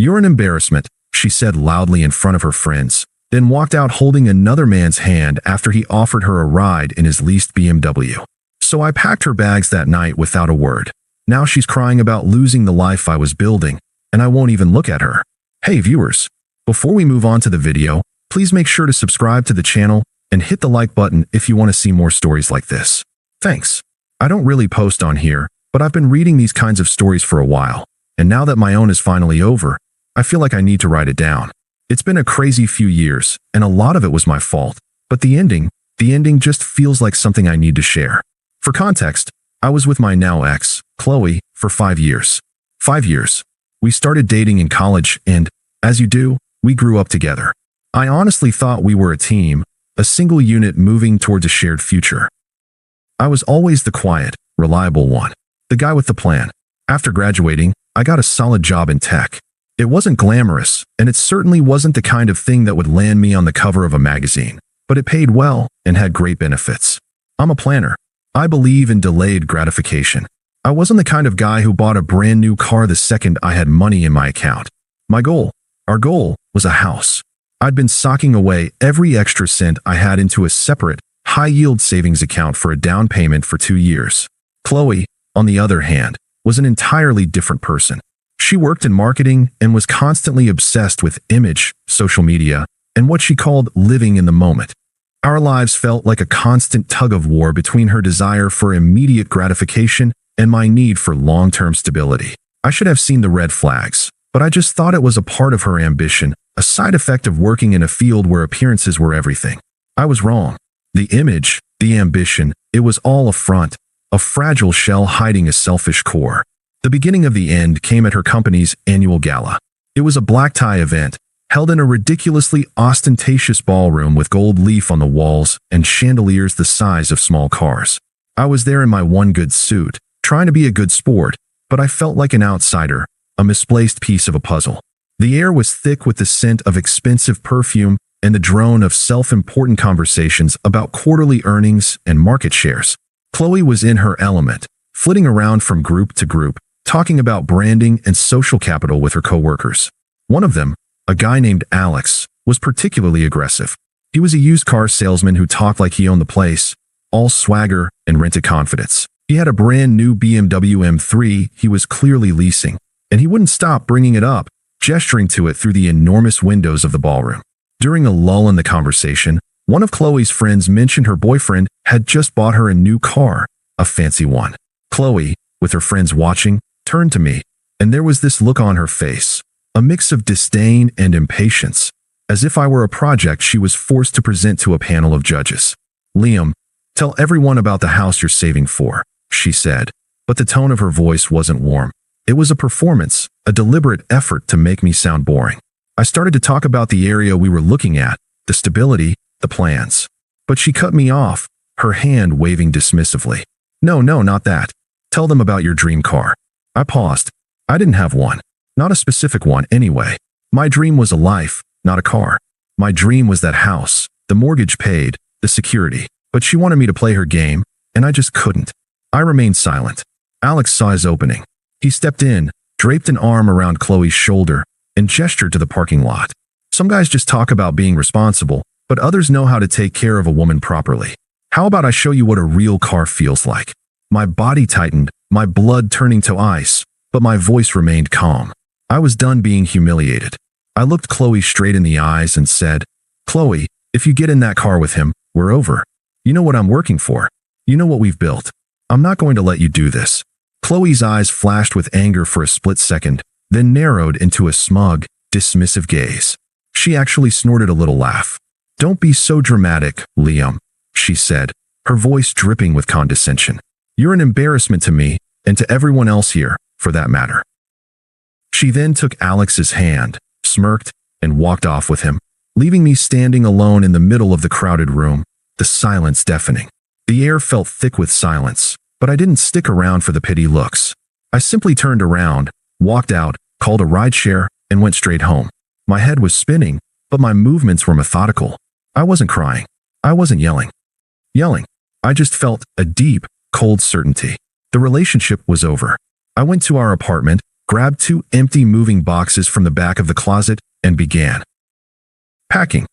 "You're an embarrassment," she said loudly in front of her friends, then walked out holding another man's hand after he offered her a ride in his leased BMW. So I packed her bags that night without a word. Now she's crying about losing the life I was building, and I won't even look at her. Hey viewers, before we move on to the video, please make sure to subscribe to the channel and hit the like button if you want to see more stories like this. Thanks. I don't really post on here, but I've been reading these kinds of stories for a while, and now that my own is finally over, I feel like I need to write it down. It's been a crazy few years, and a lot of it was my fault, but the ending just feels like something I need to share. For context, I was with my now ex, Chloe, for 5 years. 5 years. We started dating in college and, as you do, we grew up together. I honestly thought we were a team, a single unit moving towards a shared future. I was always the quiet, reliable one, the guy with the plan. After graduating, I got a solid job in tech. It wasn't glamorous, and it certainly wasn't the kind of thing that would land me on the cover of a magazine, but it paid well and had great benefits. I'm a planner. I believe in delayed gratification. I wasn't the kind of guy who bought a brand new car the second I had money in my account. Our goal, was a house. I'd been socking away every extra cent I had into a separate, high-yield savings account for a down payment for 2 years. Chloe, on the other hand, was an entirely different person. She worked in marketing and was constantly obsessed with image, social media, and what she called living in the moment. Our lives felt like a constant tug-of-war between her desire for immediate gratification and my need for long-term stability. I should have seen the red flags, but I just thought it was a part of her ambition, a side effect of working in a field where appearances were everything. I was wrong. The image, the ambition, it was all a front, a fragile shell hiding a selfish core. The beginning of the end came at her company's annual gala. It was a black-tie event, held in a ridiculously ostentatious ballroom with gold leaf on the walls and chandeliers the size of small cars. I was there in my one good suit, trying to be a good sport, but I felt like an outsider, a misplaced piece of a puzzle. The air was thick with the scent of expensive perfume and the drone of self-important conversations about quarterly earnings and market shares. Chloe was in her element, flitting around from group to group, talking about branding and social capital with her coworkers. One of them, a guy named Alex, was particularly aggressive. He was a used car salesman who talked like he owned the place, all swagger and rented confidence. He had a brand new BMW M3 he was clearly leasing, and he wouldn't stop bringing it up, gesturing to it through the enormous windows of the ballroom. During a lull in the conversation, one of Chloe's friends mentioned her boyfriend had just bought her a new car, a fancy one. Chloe, with her friends watching, turned to me, and there was this look on her face, a mix of disdain and impatience, as if I were a project she was forced to present to a panel of judges. "Liam, tell everyone about the house you're saving for," she said, but the tone of her voice wasn't warm. It was a performance, a deliberate effort to make me sound boring. I started to talk about the area we were looking at, the stability, the plans. But she cut me off, her hand waving dismissively. No, not that. Tell them about your dream car." I paused. I didn't have one. Not a specific one, anyway. My dream was a life, not a car. My dream was that house, the mortgage paid, the security. But she wanted me to play her game, and I just couldn't. I remained silent. Alex saw his opening. He stepped in, draped an arm around Chloe's shoulder, and gestured to the parking lot. Some guys just talk about being responsible, but others know how to take care of a woman properly. How about I show you what a real car feels like? My body tightened, my blood turning to ice, but my voice remained calm. I was done being humiliated. I looked Chloe straight in the eyes and said, "Chloe, if you get in that car with him, we're over. You know what I'm working for. You know what we've built. I'm not going to let you do this." Chloe's eyes flashed with anger for a split second, then narrowed into a smug, dismissive gaze. She actually snorted a little laugh. "Don't be so dramatic, Liam," she said, her voice dripping with condescension. "You're an embarrassment to me, and to everyone else here, for that matter." She then took Alex's hand, smirked, and walked off with him, leaving me standing alone in the middle of the crowded room, the silence deafening. The air felt thick with silence, but I didn't stick around for the pity looks. I simply turned around, walked out, called a rideshare, and went straight home. My head was spinning, but my movements were methodical. I wasn't crying. I wasn't yelling. I just felt a deep, cold certainty. The relationship was over. I went to our apartment, grabbed 2 empty moving boxes from the back of the closet, and began packing.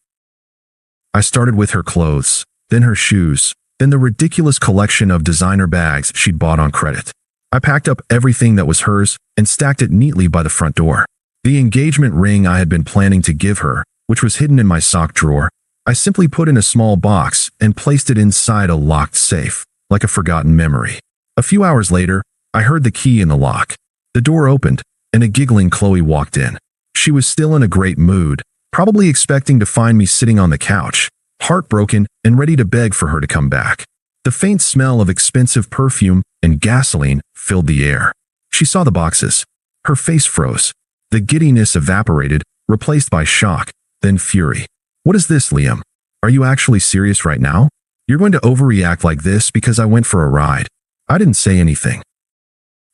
I started with her clothes, then her shoes, then the ridiculous collection of designer bags she'd bought on credit. I packed up everything that was hers and stacked it neatly by the front door. The engagement ring I had been planning to give her, which was hidden in my sock drawer, I simply put in a small box and placed it inside a locked safe, like a forgotten memory. A few hours later, I heard the key in the lock. The door opened, and a giggling Chloe walked in. She was still in a great mood, probably expecting to find me sitting on the couch, heartbroken and ready to beg for her to come back. The faint smell of expensive perfume and gasoline filled the air. She saw the boxes. Her face froze. The giddiness evaporated, replaced by shock, then fury. What is this, Liam? Are you actually serious right now? You're going to overreact like this because I went for a ride. I didn't say anything.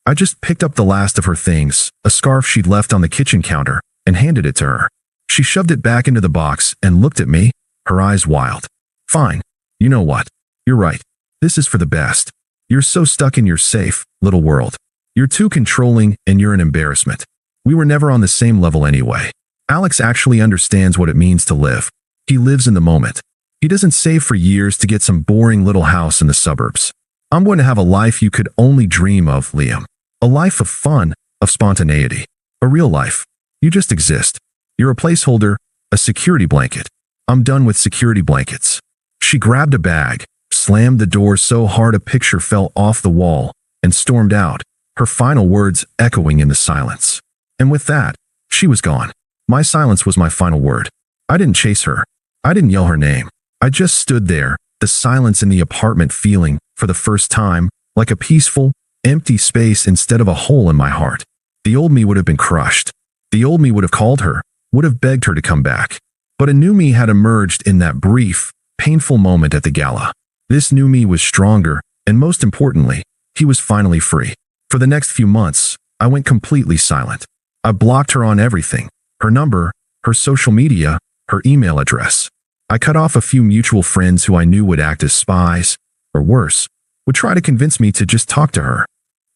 I just picked up the last of her things, a scarf she'd left on the kitchen counter, and handed it to her. She shoved it back into the box and looked at me, her eyes wild. Fine. You know what? You're right. This is for the best. You're so stuck in your safe, little world. You're too controlling and you're an embarrassment. We were never on the same level anyway. Alex actually understands what it means to live. He lives in the moment. He doesn't save for years to get some boring little house in the suburbs. I'm going to have a life you could only dream of, Liam. A life of fun, of spontaneity. A real life. You just exist. You're a placeholder, a security blanket. I'm done with security blankets. She grabbed a bag, slammed the door so hard a picture fell off the wall, and stormed out, her final words echoing in the silence. And with that, she was gone. My silence was my final word. I didn't chase her. I didn't yell her name. I just stood there, the silence in the apartment feeling, for the first time, like a peaceful, empty space instead of a hole in my heart. The old me would have been crushed. The old me would have called her, would have begged her to come back. But a new me had emerged in that brief, painful moment at the gala. This new me was stronger, and most importantly, he was finally free. For the next few months, I went completely silent. I blocked her on everything, her number, her social media, her email address. I cut off a few mutual friends who I knew would act as spies, or worse, would try to convince me to just talk to her.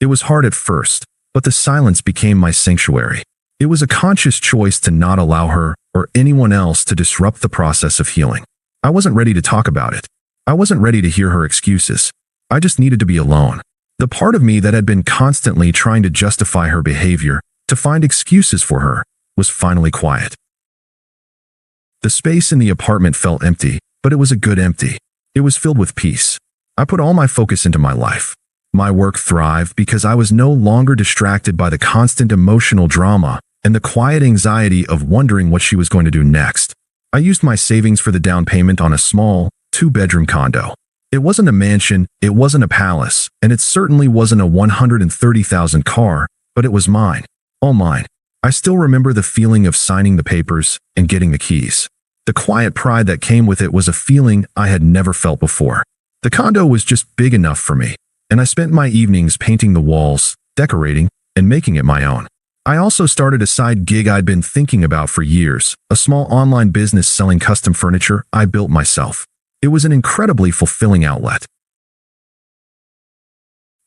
It was hard at first, but the silence became my sanctuary. It was a conscious choice to not allow her or anyone else to disrupt the process of healing. I wasn't ready to talk about it. I wasn't ready to hear her excuses. I just needed to be alone. The part of me that had been constantly trying to justify her behavior, to find excuses for her, was finally quiet. The space in the apartment felt empty, but it was a good empty. It was filled with peace. I put all my focus into my life. My work thrived because I was no longer distracted by the constant emotional drama and the quiet anxiety of wondering what she was going to do next. I used my savings for the down payment on a small, 2-bedroom condo. It wasn't a mansion, it wasn't a palace, and it certainly wasn't a $130,000 car, but it was mine. All mine. I still remember the feeling of signing the papers and getting the keys. The quiet pride that came with it was a feeling I had never felt before. The condo was just big enough for me, and I spent my evenings painting the walls, decorating, and making it my own. I also started a side gig I'd been thinking about for years, a small online business selling custom furniture I built myself. It was an incredibly fulfilling outlet.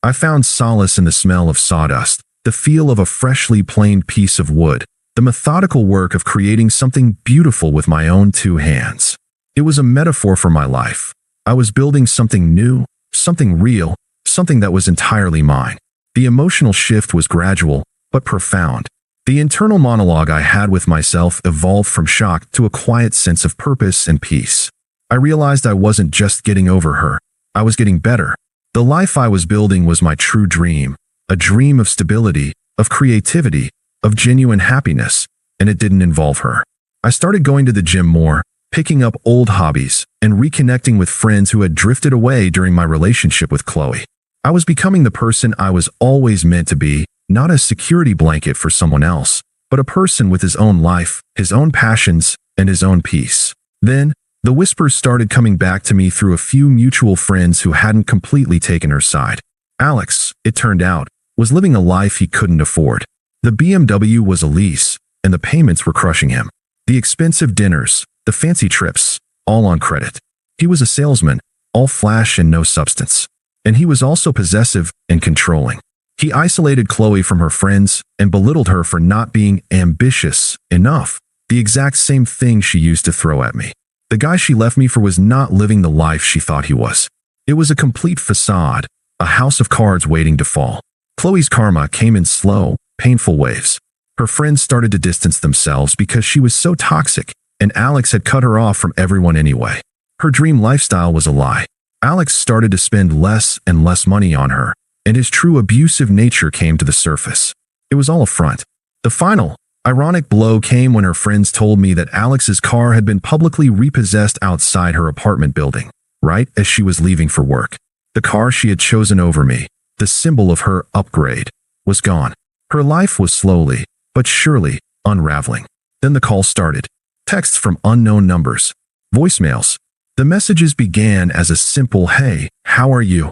I found solace in the smell of sawdust, the feel of a freshly planed piece of wood, the methodical work of creating something beautiful with my own 2 hands. It was a metaphor for my life. I was building something new, something real, something that was entirely mine. The emotional shift was gradual, but profound. The internal monologue I had with myself evolved from shock to a quiet sense of purpose and peace. I realized I wasn't just getting over her. I was getting better. The life I was building was my true dream. A dream of stability, of creativity, of genuine happiness, and it didn't involve her. I started going to the gym more, picking up old hobbies, and reconnecting with friends who had drifted away during my relationship with Chloe. I was becoming the person I was always meant to be, not a security blanket for someone else, but a person with his own life, his own passions, and his own peace. Then, the whispers started coming back to me through a few mutual friends who hadn't completely taken her side. Alex, it turned out, was living a life he couldn't afford. The BMW was a lease, and the payments were crushing him. The expensive dinners, the fancy trips, all on credit. He was a salesman, all flash and no substance. And he was also possessive and controlling. He isolated Chloe from her friends and belittled her for not being ambitious enough, the exact same thing she used to throw at me. The guy she left me for was not living the life she thought he was. It was a complete facade, a house of cards waiting to fall. Chloe's karma came in slow, painful waves. Her friends started to distance themselves because she was so toxic, and Alex had cut her off from everyone anyway. Her dream lifestyle was a lie. Alex started to spend less and less money on her, and his true abusive nature came to the surface. It was all a front. The final, ironic blow came when her friends told me that Alex's car had been publicly repossessed outside her apartment building, right as she was leaving for work. The car she had chosen over me, the symbol of her upgrade, was gone. Her life was slowly, but surely, unraveling. Then the call started. Texts from unknown numbers. Voicemails. The messages began as a simple, "Hey, how are you?"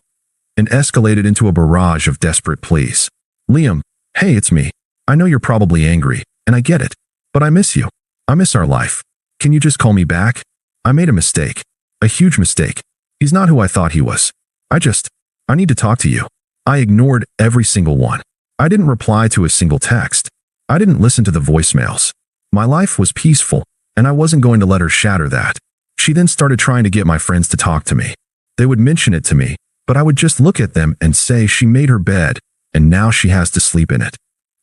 and escalated into a barrage of desperate pleas. "Liam, hey, it's me. I know you're probably angry, and I get it. But I miss you. I miss our life. Can you just call me back? I made a mistake. A huge mistake. He's not who I thought he was. I need to talk to you." I ignored every single one. I didn't reply to a single text. I didn't listen to the voicemails. My life was peaceful, and I wasn't going to let her shatter that. She then started trying to get my friends to talk to me. They would mention it to me, but I would just look at them and say she made her bed, and now she has to sleep in it.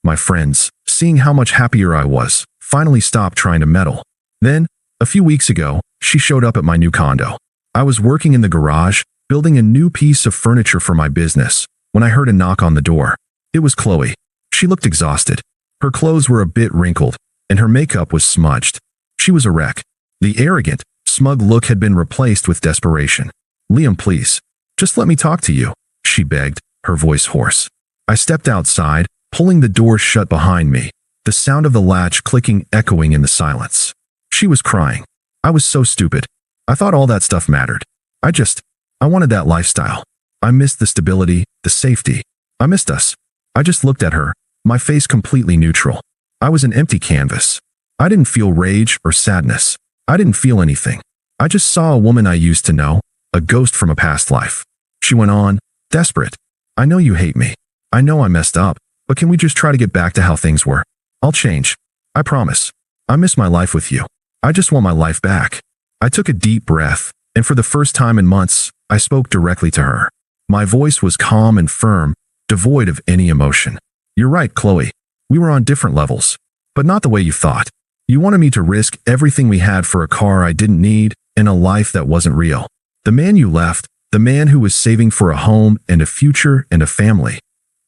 My friends, seeing how much happier I was, finally stopped trying to meddle. Then, a few weeks ago, she showed up at my new condo. I was working in the garage, building a new piece of furniture for my business, when I heard a knock on the door. It was Chloe. She looked exhausted. Her clothes were a bit wrinkled, and her makeup was smudged. She was a wreck. The arrogant, smug look had been replaced with desperation. "Liam, please, just let me talk to you," she begged, her voice hoarse. I stepped outside, pulling the door shut behind me, the sound of the latch clicking echoing in the silence. She was crying. I was so stupid. I thought all that stuff mattered. I wanted that lifestyle. I missed the stability, the safety. I missed us. I just looked at her, my face completely neutral. I was an empty canvas. I didn't feel rage or sadness. I didn't feel anything. I just saw a woman I used to know, a ghost from a past life. She went on, desperate. "I know you hate me. I know I messed up, but can we just try to get back to how things were? I'll change. I promise. I miss my life with you. I just want my life back." I took a deep breath, and for the first time in months, I spoke directly to her. My voice was calm and firm, devoid of any emotion. "You're right, Chloe. We were on different levels, but not the way you thought. You wanted me to risk everything we had for a car I didn't need and a life that wasn't real. The man you left, the man who was saving for a home and a future and a family,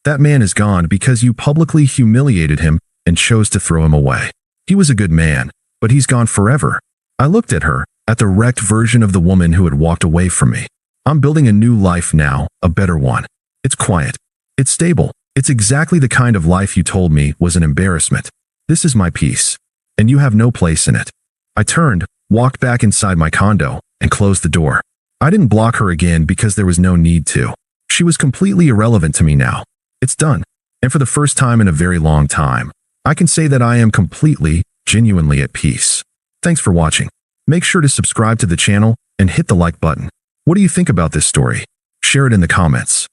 that man is gone because you publicly humiliated him and chose to throw him away. He was a good man, but he's gone forever." I looked at her, at the wrecked version of the woman who had walked away from me. "I'm building a new life now, a better one. It's quiet. It's stable. It's exactly the kind of life you told me was an embarrassment. This is my peace, and you have no place in it." I turned, walked back inside my condo, and closed the door. I didn't block her again because there was no need to. She was completely irrelevant to me now. It's done. And for the first time in a very long time, I can say that I am completely, genuinely at peace. Thanks for watching. Make sure to subscribe to the channel and hit the like button. What do you think about this story? Share it in the comments.